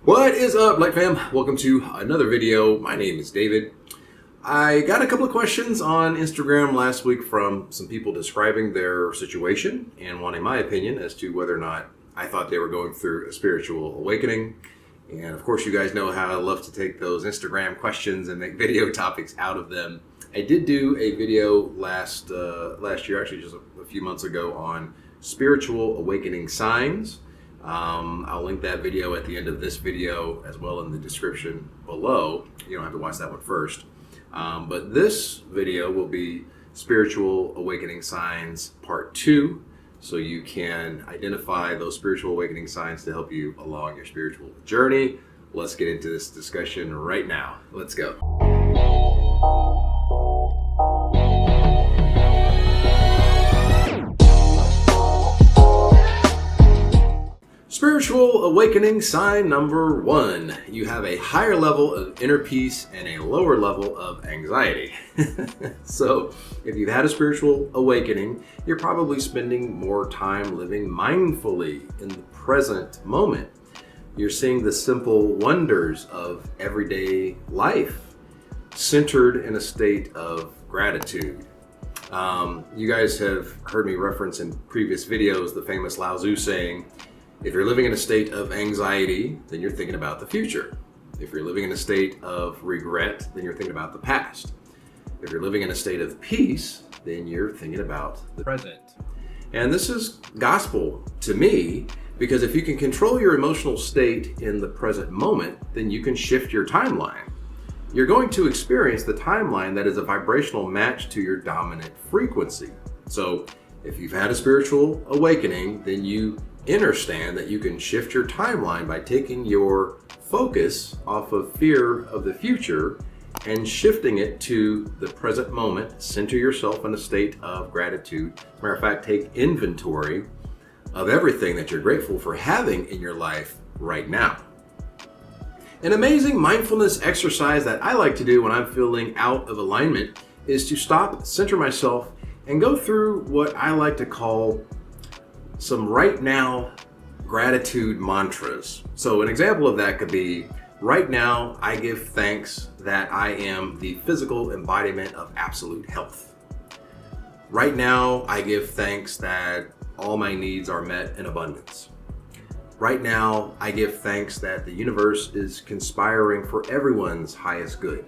What is up, Light Fam? Welcome to another video. My name is David. I got a couple of questions on Instagram last week from some people describing their situation and wanting my opinion as to whether or not I thought they were going through a spiritual awakening. And of course, you guys know how I love to take those Instagram questions and make video topics out of them. I did do a video last year, actually just a few months ago, on spiritual awakening signs. I'll link that video at the end of this video as well in the description below. You don't have to watch that one first. But this video will be Spiritual Awakening Signs Part 2. So you can identify those spiritual awakening signs to help you along your spiritual journey. Let's get into this discussion right now. Let's go. Spiritual awakening sign number 1. You have a higher level of inner peace and a lower level of anxiety. So if you've had a spiritual awakening, you're probably spending more time living mindfully in the present moment. You're seeing the simple wonders of everyday life, centered in a state of gratitude. You guys have heard me reference in previous videos the famous Lao Tzu saying, if you're living in a state of anxiety, then you're thinking about the future. If you're living in a state of regret, then you're thinking about the past. If you're living in a state of peace, then you're thinking about the present. And this is gospel to me, because if you can control your emotional state in the present moment, then you can shift your timeline. You're going to experience the timeline that is a vibrational match to your dominant frequency. So if you've had a spiritual awakening, then you understand that you can shift your timeline by taking your focus off of fear of the future and shifting it to the present moment. Center yourself in a state of gratitude. As a matter of fact, take inventory of everything that you're grateful for having in your life right now. An amazing mindfulness exercise that I like to do when I'm feeling out of alignment is to stop, center myself, and go through what I like to call some right now gratitude mantras. So an example of that could be, right now I give thanks that I am the physical embodiment of absolute health. Right now I give thanks that all my needs are met in abundance. Right now I give thanks that the universe is conspiring for everyone's highest good.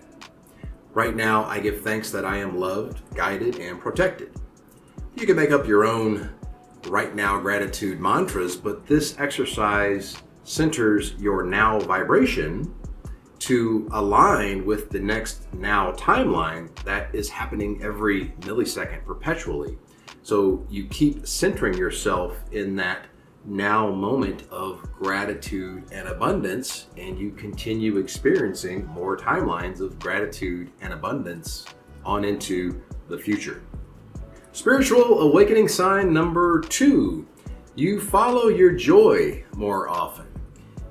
Right now I give thanks that I am loved, guided, and protected. You can make up your own right now gratitude mantras, but this exercise centers your now vibration to align with the next now timeline that is happening every millisecond perpetually. So you keep centering yourself in that now moment of gratitude and abundance, and you continue experiencing more timelines of gratitude and abundance on into the future. Spiritual awakening sign number 2, you follow your joy more often.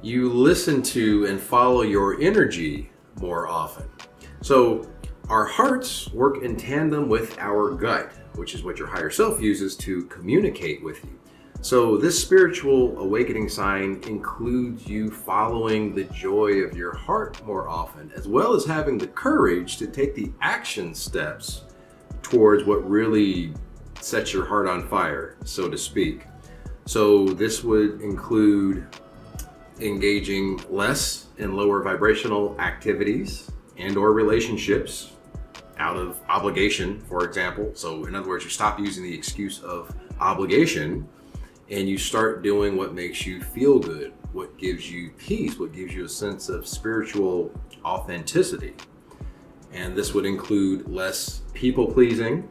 You listen to and follow your energy more often. So our hearts work in tandem with our gut, which is what your higher self uses to communicate with you. So this spiritual awakening sign includes you following the joy of your heart more often, as well as having the courage to take the action steps towards what really sets your heart on fire, so to speak. So this would include engaging less in lower vibrational activities and or relationships out of obligation, for example. So in other words, you stop using the excuse of obligation and you start doing what makes you feel good, what gives you peace, what gives you a sense of spiritual authenticity. And this would include less people pleasing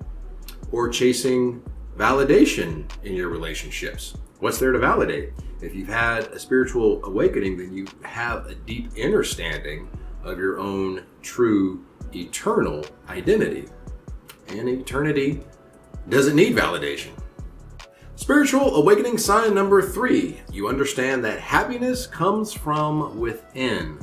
or chasing validation in your relationships. What's there to validate? If you've had a spiritual awakening, then you have a deep understanding of your own true eternal identity. And eternity doesn't need validation. Spiritual awakening sign number 3, you understand that happiness comes from within.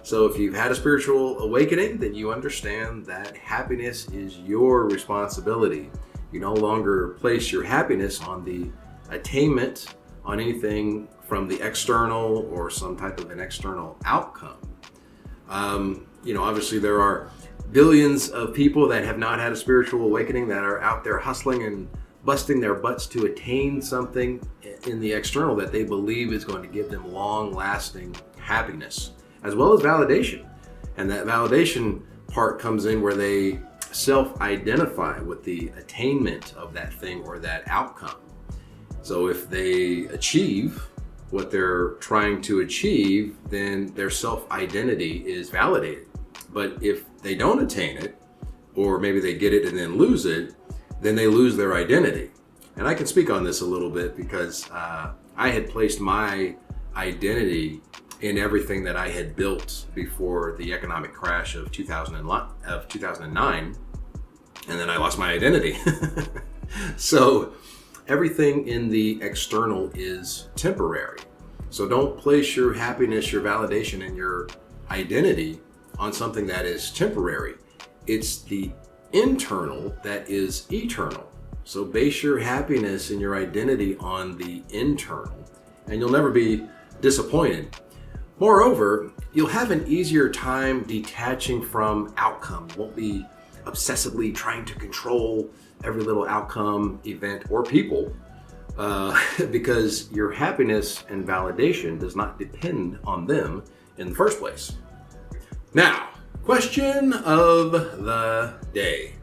So if you've had a spiritual awakening, then you understand that happiness is your responsibility. You no longer place your happiness on the attainment on anything from the external or some type of an external outcome. Obviously there are billions of people that have not had a spiritual awakening that are out there hustling and busting their butts to attain something in the external that they believe is going to give them long-lasting happiness, as well as validation. And that validation part comes in where they self-identify with the attainment of that thing or that outcome. So if they achieve what they're trying to achieve, then their self-identity is validated. But if they don't attain it, or maybe they get it and then lose it, then they lose their identity. And I can speak on this a little bit because I had placed my identity in everything that I had built before the economic crash of 2009, and then I lost my identity. So everything in the external is temporary. So don't place your happiness, your validation, and your identity on something that is temporary. It's the internal that is eternal. So base your happiness and your identity on the internal, and you'll never be disappointed. Moreover, you'll have an easier time detaching from outcome. You won't be obsessively trying to control every little outcome, event, or people, because your happiness and validation does not depend on them in the first place. Now, question of the day.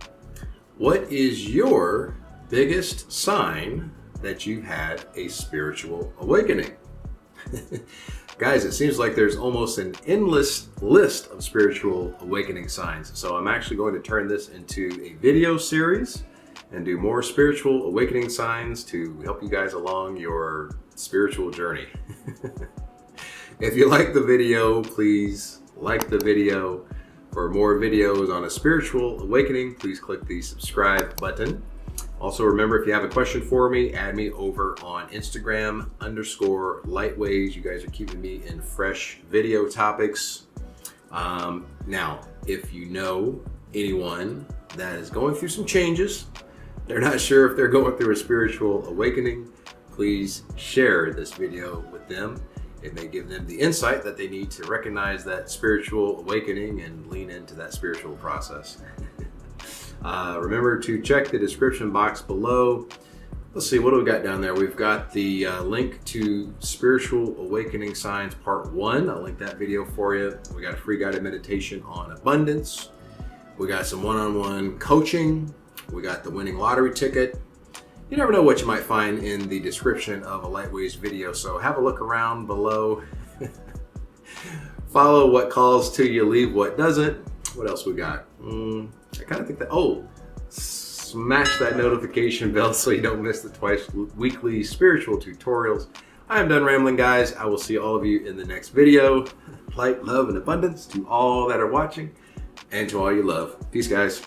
What is your biggest sign that you've had a spiritual awakening? Guys, it seems like there's almost an endless list of spiritual awakening signs. So I'm actually going to turn this into a video series and do more spiritual awakening signs to help you guys along your spiritual journey. If you like the video, please like the video. For more videos on a spiritual awakening, please click the subscribe button. Also, remember, if you have a question for me, add me over on Instagram _Lightways. You guys are keeping me in fresh video topics. Now, if you know anyone that is going through some changes, they're not sure if they're going through a spiritual awakening, please share this video with them. It may give them the insight that they need to recognize that spiritual awakening and lean into that spiritual process. Remember to check the description box below. Let's see, what do we got down there? We've got the link to Spiritual Awakening Signs Part 1. I'll link that video for you. We got a free guided meditation on abundance. We got some one-on-one coaching. We got the winning lottery ticket. You never know what you might find in the description of a Lightways video, so have a look around below. Follow what calls to you, leave what doesn't. What else we got? I kind of think that, smash that notification bell so you don't miss the twice weekly spiritual tutorials. I am done rambling, guys. I will see all of you in the next video. Light, love, and abundance to all that are watching and to all you love. Peace, guys.